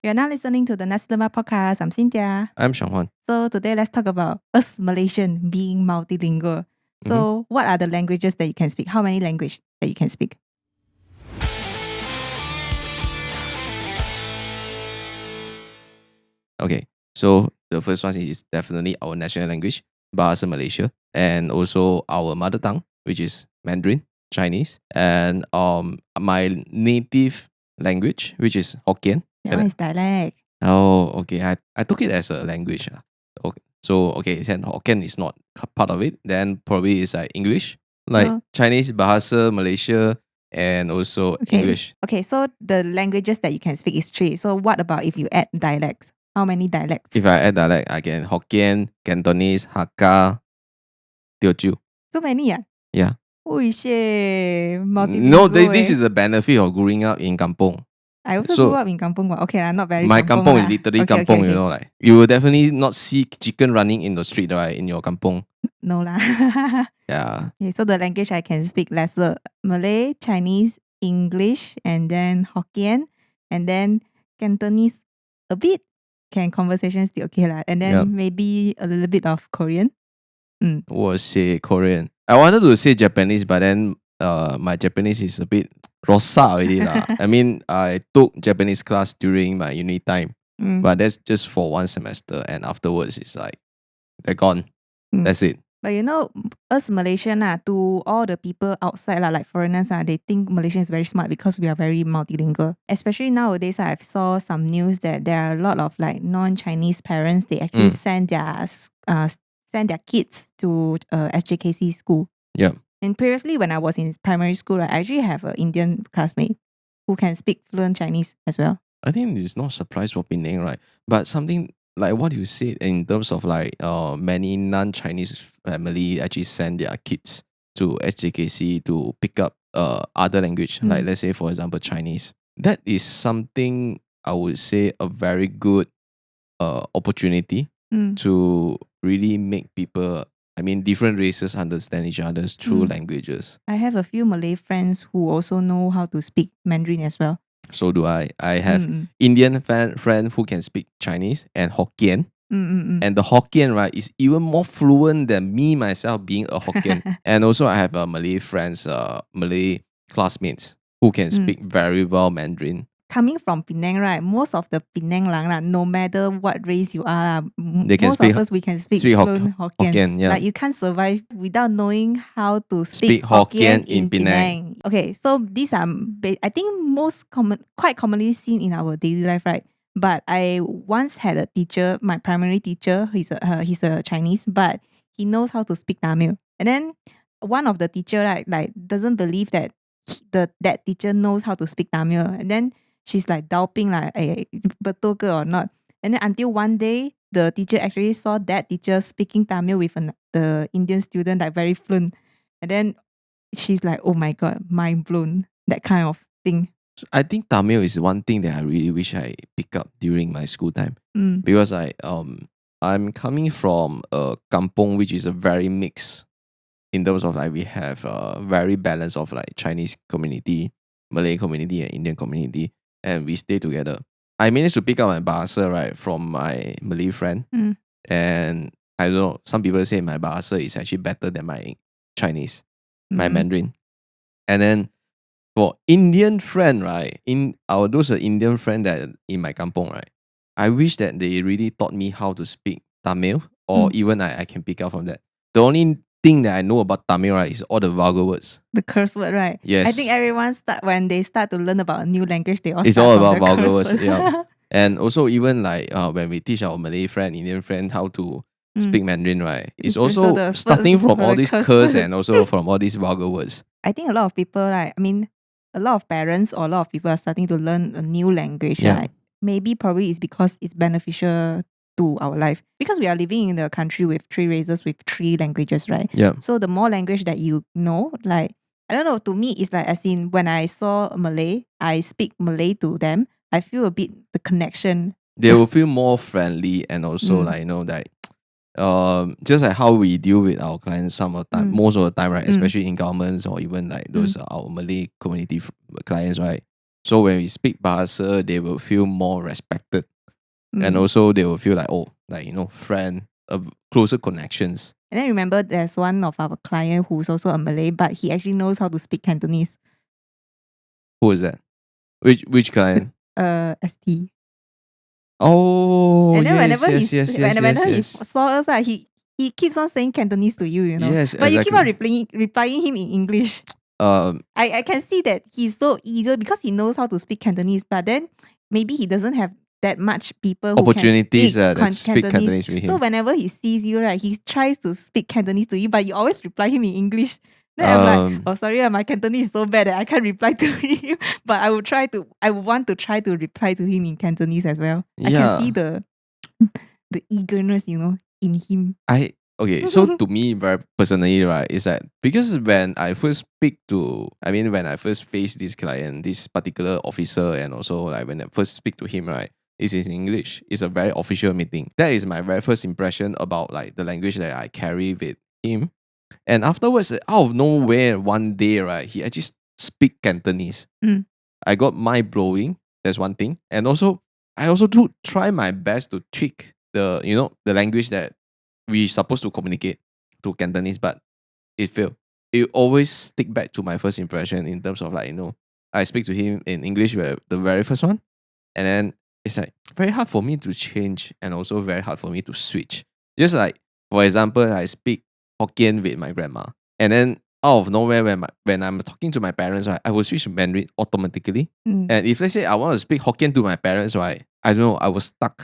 You're now listening to the Nasi Lemak Podcast. I'm Cynthia. I'm Xianghwan. So today let's talk about us Malaysian being multilingual. So what are the languages that you can speak? How many languages that you can speak? Okay, so the first one is definitely our national language, Bahasa Malaysia, and also our mother tongue, which is Mandarin, Chinese, and my native language, which is Hokkien. That one is dialect. Oh, okay. I took it as a language. Okay. So, okay, then Hokkien is not part of it. Then probably it's like English, like So- Chinese, Bahasa, Malaysia, and also English. Okay, so the languages that you can speak is 3. So what about if you add dialects? How many dialects? If I add dialect, I can Hokkien, Cantonese, Hakka, Teochew. So many, ah? Yeah. Holy shit, multilingual. No, this is the benefit of growing up in kampong. I also so- grew up in kampong. But okay, I'm not very My kampong kampong lah. is literally Okay, kampong, okay. you know, like you will definitely not see chicken running in the street, right, in your kampong. No lah. Yeah. Okay, so the language I can speak lesser: Malay, Chinese, English, and then Hokkien, and then Cantonese a bit. Can conversation still okay lah, and then Yup. maybe a little bit of Korean. Was say Korean. I wanted to say Japanese, but then my Japanese is a bit rosa already lah. I mean, I took Japanese class during my uni time, Mm. but that's just for one semester, and afterwards it's like they're gone. Mm. That's it. But you know, us Malaysian to all the people outside like foreigners they think Malaysian is very smart because we are very multilingual. Especially nowadays, I've saw some news that there are a lot of like non-Chinese parents. They actually send their kids to SJKC school. Yeah. And previously, when I was in primary school, I actually have an Indian classmate who can speak fluent Chinese as well. I think it's not surprise for Penang, right? But something like what you said in terms of like many non-Chinese family actually send their kids to SJKC to pick up other language, like let's say for example Chinese. That is something I would say a very good opportunity to really make people, I mean different races understand each other's through languages. I have a few Malay friends who also know how to speak Mandarin as well. So do I. I have Indian friend who can speak Chinese and Hokkien. And the Hokkien, right, is even more fluent than me myself being a Hokkien. And also I have Malay friends, Malay classmates who can speak very well Mandarin. Coming from Penang, right? Most of the Penang lang, no matter what race you are, They can most speak- of us we can speak speak fluent Hokkien. Hokkien, yeah. Like you can't survive without knowing how to Speak speak Hokkien Hokkien in Penang. Okay, so these are I think quite commonly seen in our daily life, right? But I once had a teacher, my primary teacher. He's a Chinese, but he knows how to speak Tamil. And then one of the teacher, right, like doesn't believe that that teacher knows how to speak Tamil, and then she's like doubting like, betul ke or not. And then until one day, the teacher actually saw that teacher speaking Tamil with the Indian student like very fluent. And then she's like, oh my God, mind blown. That kind of thing. I think Tamil is one thing that I really wish I pick up during my school time. Mm. Because I'm coming from a kampong which is a very mixed in terms of like we have a very balance of like Chinese community, Malay community and Indian community, and we stay together. I managed to pick up my Bahasa, right, from my Malay friend. And I don't know, some people say my Bahasa is actually better than my Chinese, my Mandarin. And then for Indian friend, right, those are Indian friend that in my kampong, right, I wish that they really taught me how to speak Tamil, or even I can pick up from that. The only thing that I know about Tamil, right, is all the vulgar words. The curse word, right? Yes. I think everyone when they start to learn about a new language, they all It's start all from about the vulgar curse words. word. Yeah. And also even like when we teach our Malay friend, Indian friend how to speak Mandarin, right, it's So also the starting first from all word, these curse curse word. and also from all these vulgar words. I think a lot of people, a lot of parents or a lot of people are starting to learn a new language. Yeah. Right? Maybe probably it's because it's beneficial to our life. Because we are living in a country with 3 races, with 3 languages, right? Yeah. So the more language that you know, like, I don't know, to me, it's like, as in, when I saw Malay, I speak Malay to them, I feel a bit the connection. They will feel more friendly and also like, you know, that just like how we deal with our clients some of the time, most of the time, right? Especially in governments or even like those our Malay community clients, right? So when we speak Bahasa, they will feel more respected. And Mm. also they will feel like, friend, closer connections. And then remember, there's one of our client who's also a Malay, but he actually knows how to speak Cantonese. Who is that? Which client? ST. Oh, And then yes, whenever yes, yes, yes, whenever he yes. saw us, he keeps on saying Cantonese to you, you know. Yes, but you keep on exactly. replying him in English. I can see that he's so eager because he knows how to speak Cantonese, but then maybe he doesn't have that much people who Opportunities can that speak speak Cantonese with So him. whenever he sees you, right, he tries to speak Cantonese to you, but you always reply him in English. Then I'm like, oh sorry, my Cantonese is so bad that I can't reply to him. But I would want to try to reply to him in Cantonese as well. I can see Yeah. the eagerness, you know, in him. So to me, very personally, right, is that because when I first when I first face this client, this particular officer, and also like when I first speak to him, right, it's in English. It's a very official meeting. That is my very first impression about like the language that I carry with him. And afterwards, out of nowhere, one day, right, he actually speak Cantonese. Mm. I got mind blowing. That's one thing, and also I also do try my best to tweak the language that we supposed to communicate to Cantonese, but it failed. It always stick back to my first impression in terms of I speak to him in English, the very first one, and then it's like very hard for me to change, and also very hard for me to switch. Just like for example, I speak Hokkien with my grandma, and then out of nowhere, when I'm talking to my parents, right, I will switch to Mandarin automatically. Mm. And if let's say I want to speak Hokkien to my parents, right, I don't know, I was stuck.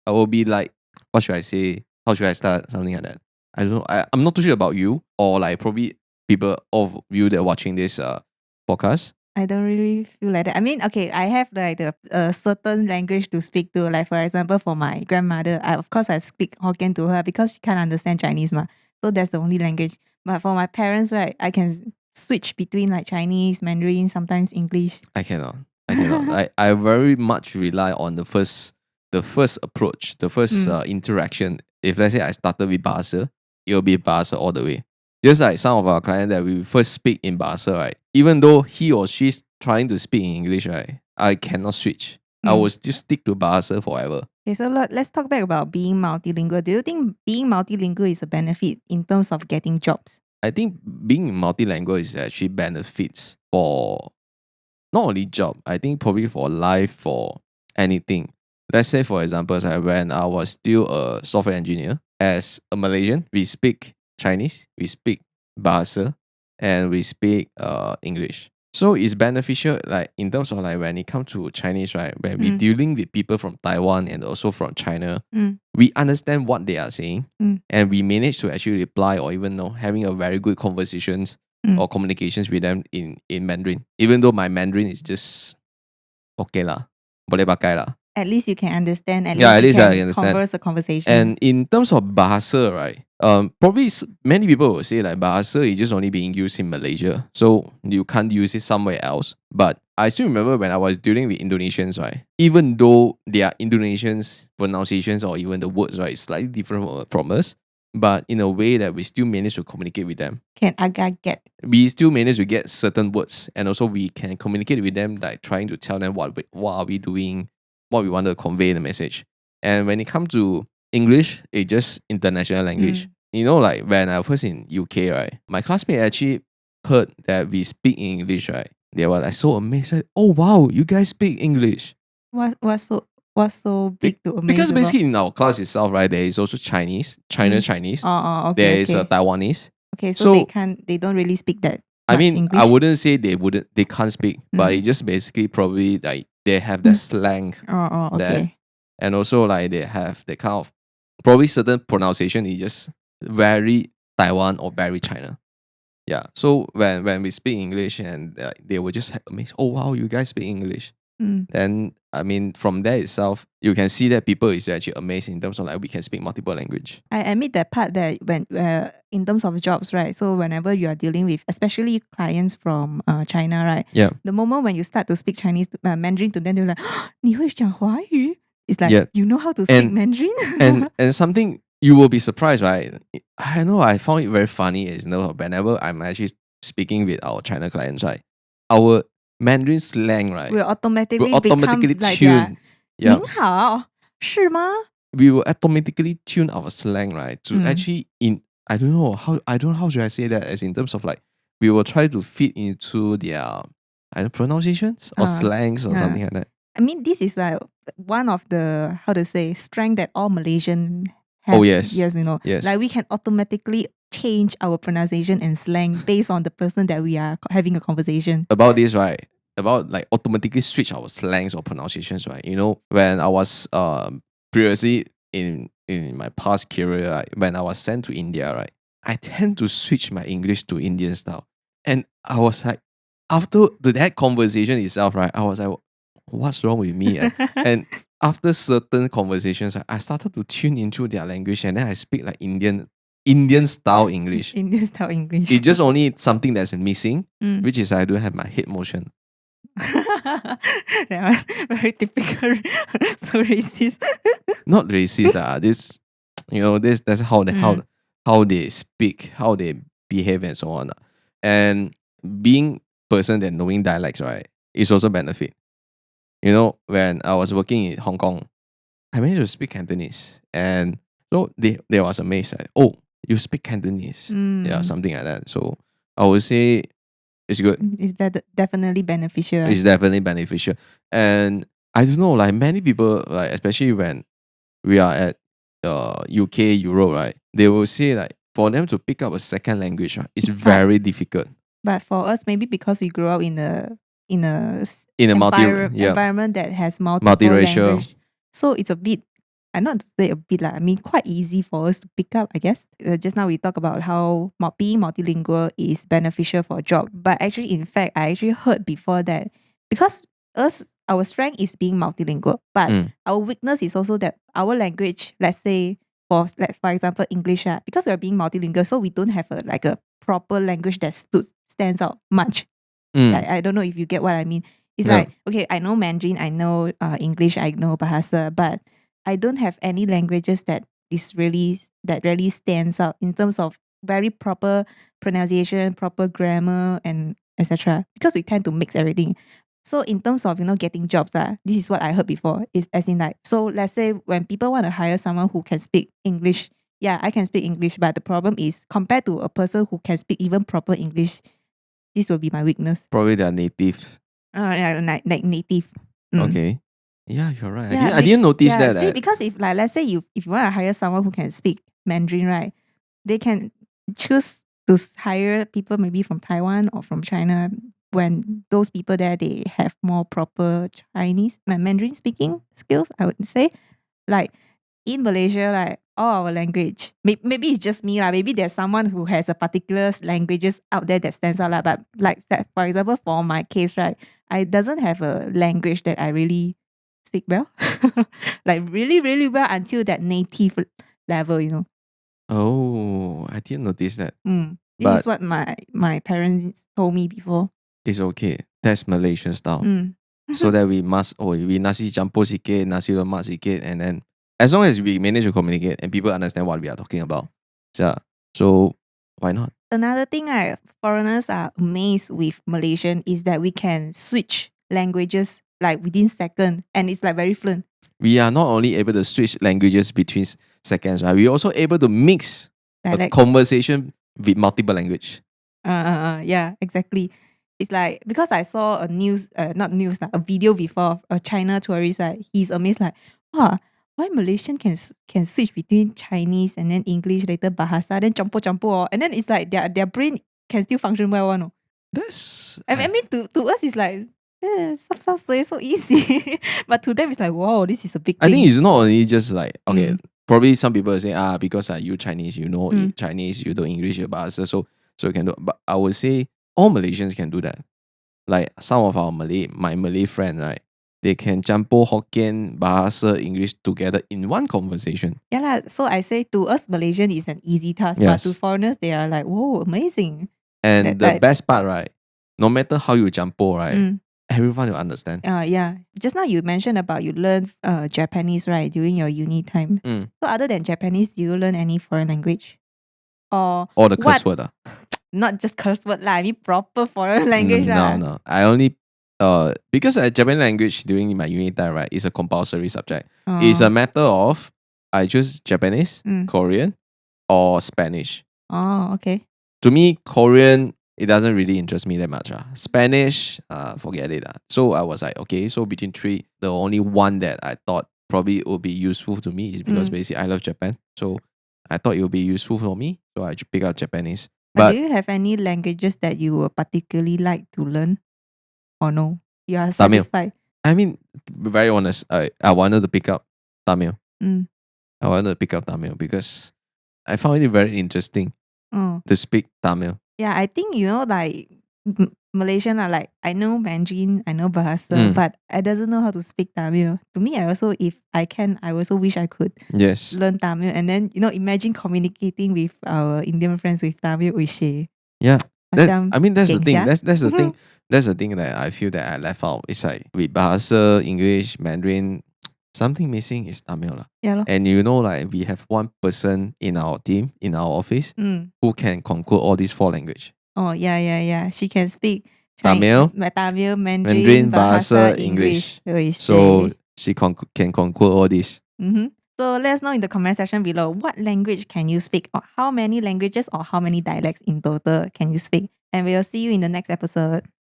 I will be like, what should I say? How should I start? Something like that. I don't know. I'm not too sure about you, or like probably people of you that are watching this podcast. I don't really feel like that. I mean, okay, I have like the certain language to speak to. Like for example, for my grandmother, of course I speak Hokkien to her because she can't understand Chinese ma. So that's the only language. But for my parents, right, I can switch between like Chinese, Mandarin, sometimes English. I cannot. I very much rely on the first approach, the first interaction. If let's say I started with Bahasa, it will be Bahasa all the way. Just like some of our clients that we first speak in Bahasa, right? Even though he or she's trying to speak in English, right? I cannot switch. I will still stick to Bahasa forever. Okay, so let's talk back about being multilingual. Do you think being multilingual is a benefit in terms of getting jobs? I think being multilingual is actually benefits for not only job, I think probably for life, for anything. Let's say, for example, when I was still a software engineer, as a Malaysian, we speak Chinese, we speak Bahasa, and we speak English. So it's beneficial, like in terms of like when it comes to Chinese, right? When we're dealing with people from Taiwan and also from China, we understand what they are saying, and we manage to actually reply or even having a very good conversations or communications with them in Mandarin. Even though my Mandarin is just okay lah, boleh pakai lah. At least you can understand. At Yeah, at least least you I can understand. converse a conversation. And in terms of Bahasa, right? Probably many people will say like Bahasa is just only being used in Malaysia, so you can't use it somewhere else. But I still remember when I was dealing with Indonesians, right? Even though their Indonesians pronunciations or even the words, right, is slightly different from us, but in a way that we still manage to communicate with them. Can agak get. We still manage to get certain words, and also we can communicate with them, like trying to tell them what are we doing, what we want to convey in the message. And when it comes to English, it's just international language. You know, like when I was in UK, right, my classmate actually heard that we speak English, right? They were like so amazed. Like, oh wow, you guys speak English. What's so big to amaze Because about? basically in our class itself, right, there is also Chinese, Chinese. Okay. There is a Taiwanese. Okay, so they don't really speak that. I mean, English? I wouldn't say they can't speak, but it just basically probably like they have that slang. Okay. And also like they have that kind of probably certain pronunciation is just very Taiwan or very China. Yeah. So when we speak English and they were just amazed, oh wow, you guys speak English. Then I mean from there itself, you can see that people is actually amazed in terms of like we can speak multiple language. I admit that part that when in terms of jobs, right? So whenever you are dealing with, especially clients from China, right? Yeah. The moment when you start to speak Chinese Mandarin to them, they're like, 你会讲华语? It's like you know how to speak Mandarin. and something you will be surprised, right? I know I found it very funny is whenever I'm actually speaking with our China clients, right? Our Mandarin slang, right, will automatically will automatically become like tune. Yeah, 您好，是吗？ we will automatically tune our slang, right, to Mm. actually I don't know how should I say that, as in terms of like we will try to fit into their pronunciations or slangs or something like that. I mean, this is like one of the, how to say, strength that all Malaysian have. Oh, yes. Yes, you know. Yes. Like we can automatically change our pronunciation and slang based on the person that we are having a conversation. About this, right? About like automatically switch our slangs or pronunciations, right? You know, when I was previously in my past career, right, when I was sent to India, right, I tend to switch my English to Indian style. And I was like, after that conversation itself, right, I was like, what's wrong with me? And after certain conversations, I started to tune into their language and then I speak like Indian style English. Indian style English. It's just only something that's missing, Mm. which is I don't have my head motion. Yeah, very typical. So racist. Not racist, this, you know, that's how they speak, how they behave and so on. And being person that knowing dialects, right, is also benefit. You know, when I was working in Hong Kong, I managed to speak Cantonese. And so they was amazed, like, oh, you speak Cantonese. Yeah, something like that. So I would say it's good. It's definitely beneficial. It's definitely beneficial. And I don't know, like many people, like especially when we are at UK, Europe, right, they will say like for them to pick up a second language, right, it's very difficult. But for us, maybe because we grew up in a multi-racial environment that has multiple language, so it's a bit, not to say a bit I mean quite easy for us to pick up, I guess. Just now we talk about how being multilingual is beneficial for a job, but actually, in fact, I actually heard before that because our strength is being multilingual, but our weakness is also that our language, let's say for example English, because we're being multilingual, so we don't have a proper language that stands out much. I don't know if you get what I mean. It's like, okay, I know Mandarin, I know English, I know Bahasa, but I don't have any languages that really stands out in terms of very proper pronunciation, proper grammar, and etc. Because we tend to mix everything. So in terms of getting jobs, this is what I heard before. Is as in like, so let's say when people want to hire someone who can speak English, yeah, I can speak English, but the problem is compared to a person who can speak even proper English, this will be my weakness. Probably they are native. Yeah, like native. Okay. Yeah, you're right. Yeah, I didn't notice that. See, because if like let's say if you want to hire someone who can speak Mandarin, right, they can choose to hire people maybe from Taiwan or from China when those people there they have more proper Chinese Mandarin speaking skills, I would say. Like in Malaysia, like all our language, maybe it's just me lah. Maybe there's someone who has a particular languages out there that stands out lah. But like that, for example, for my case, right, I doesn't have a language that I really speak well, like really, really well until that native level. Oh, I didn't notice that. This is what my parents told me before. It's okay. That's Malaysian style. So that we nasi campur sikit, nasi lemak sikit, and then as long as we manage to communicate and people understand what we are talking about, so why not? Another thing, right, foreigners are amazed with Malaysian is that we can switch languages like within seconds, and it's like very fluent. We are not only able to switch languages between seconds, right? We're also able to mix a conversation with multiple language. Yeah, exactly. It's like, because I saw a video before of a China tourist, he's amazed like, wow, why Malaysian can switch between Chinese and then English, later Bahasa, then campur, and then it's like their brain can still function well, no? I mean to us it's like, sounds so easy. But to them it's like, wow, this is a big thing. I think it's not only just like, okay, probably some people say, because you Chinese, you know Chinese, you know English, you Bahasa, so you can do. But I would say all Malaysians can do that. Like some of my Malay friend, right? They can campur Hokkien, Bahasa, English together in one conversation. Yeah, so I say to us Malaysian is an easy task, yes. But to foreigners they are like, whoa, amazing. And the best part, right? No matter how you campur, right? Everyone will understand. Yeah. Just now you mentioned about you learn Japanese, right, during your uni time. So other than Japanese, do you learn any foreign language? Or the curse word? Not just curse word lah. I mean proper foreign language lah. No. I only because Japanese language during my uni time, right, is a compulsory subject. Oh. It's a matter of I choose Japanese, Korean, or Spanish. Oh, okay. To me, Korean, it doesn't really interest me that much. Spanish, forget it. So I was like, okay, so between three, the only one that I thought probably would be useful to me is because basically I love Japan. So I thought it would be useful for me. So I pick up Japanese. But do you have any languages that you would particularly like to learn? Or no? You are Tamil. satisfied? I mean, to be very honest, I wanted to pick up Tamil. I wanted to pick up Tamil because I found it very interesting to speak Tamil. Yeah, I think, like Malaysian are like, I know Mandarin, I know Bahasa, but I doesn't know how to speak Tamil. To me, I also, if I can, I also wish I could learn Tamil. And then, imagine communicating with our Indian friends with Tamil. Yeah. Macam I mean, that's the geng thing. sia. That's the thing. That's the thing that I feel that I left out. It's like with Bahasa, English, Mandarin, something missing is Tamil. Yeah, lor. And like we have one person in our team, in our office, who can conquer all these four languages. Oh, yeah. She can speak Tamil, Mandarin, Bahasa, English. So she can conquer all this. So let us know in the comment section below, what language can you speak, or how many languages or how many dialects in total can you speak? And we'll see you in the next episode.